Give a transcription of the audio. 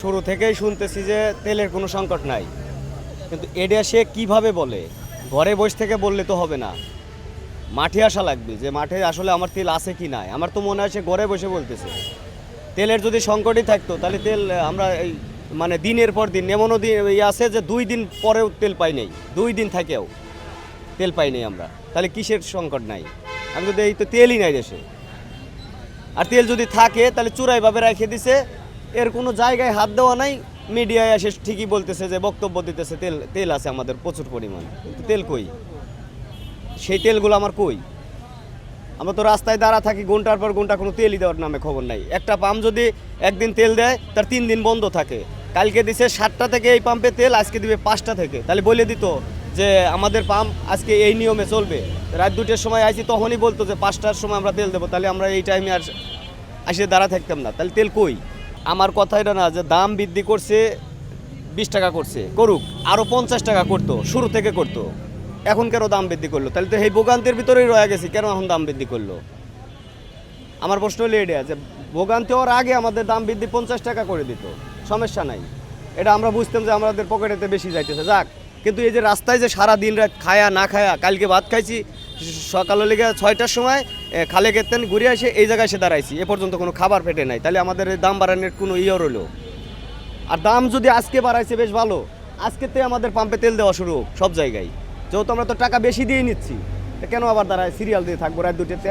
শুরু থেকেই শুনতেছি যে তেলের কোনো সংকট নাই, কিন্তু এটা সে কিভাবে বলে? ঘরে বসে থেকে বললে তো হবে না, মাঠে আসা লাগবে যে মাঠে আসলে আমার তেল আছে কি নাই। আমার তো মনে হয় সে ঘরে বসে বলতেছে। তেলের যদি সংকটই থাকতো তাহলে তেল আমরা এই মানে দিনের পর দিন এমনও দিন আছে যে 2 দিন পরেও তেল পাই নাই, 2 দিন থাকেও তেল পাই নাই আমরা। তাহলে কিসের সংকট নাই? আমি তো এই তো তেলই নাই দেশে। আর তেল যদি থাকে তাহলে চূড়াইভাবে রেখে দিছে, এর কোনো জায়গায় হাত দেওয়া নাই। মিডিয়ায় এসে ঠিকই বলতেছে যে বক্তব্য দিতেছে তেল তেল আছে আমাদের প্রচুর পরিমাণ, কিন্তু তেল কই? সেই তেলগুলো আমার কই? আমরা তো রাস্তায় দাঁড়া থাকি ঘন্টার পর ঘন্টা, কোনো তেলই দেওয়ার নামে খবর নাই। একটা পাম্প যদি একদিন তেল দেয় তার 3 দিন বন্ধ থাকে। কালকে দিছে 7টা থেকে এই পাম্পে তেল, আজকে দিবে 5টা থেকে। তাহলে বলে দিত যে আমাদের পাম্প আজকে এই নিয়মে চলবে। রাত 2টার সময় আইছি তখনই বলতো যে 5টার সময় আমরা তেল দেবো, তাহলে আমরা এই টাইমে আর আসে দাঁড়া থাকতাম না। তাহলে তেল কই? আমার কথা এটা না যে দাম বৃদ্ধি করছে, 20 টাকা করছে, করুক, আরও 50 টাকা করতো, শুরু থেকে করতো। এখন কেন দাম বৃদ্ধি করলো? তাহলে তো এই ভোগান্তির ভিতরেই রয়ে গেছি, কেন এখন দাম বৃদ্ধি করলো? আমার প্রশ্ন হলো এটা যে ভোগান্তি হওয়ার আগে আমাদের দাম বৃদ্ধি 50 টাকা করে দিত, সমস্যা নাই। এটা আমরা বুঝতাম যে আমাদের পকেটেতে বেশি যাইতেছে, যাক। কিন্তু এই যে রাস্তায় যে সারা দিন রাত খায়া না খায়া, কালকে ভাত খাইছি সকালে লেগে 6টার সময় খালে গেতেন ঘুরে এসে এই জায়গায় এসে দাঁড়াইছি, এ পর্যন্ত কোনো খাবার পেটে নাই। তাহলে আমাদের এই দাম বাড়ানোর কোনো ইয়ে রইলো? আর দাম যদি আজকে বাড়াইছে বেশ ভালো, আজকেতে আমাদের পাম্পে তেল দেওয়া শুরু হোক সব জায়গায়। যেহেতু আমরা তো টাকা বেশি দিয়ে নিচ্ছি, কেন আবার দাঁড়ায় সিরিয়াল দিয়ে থাকবো রাত 2টাতে?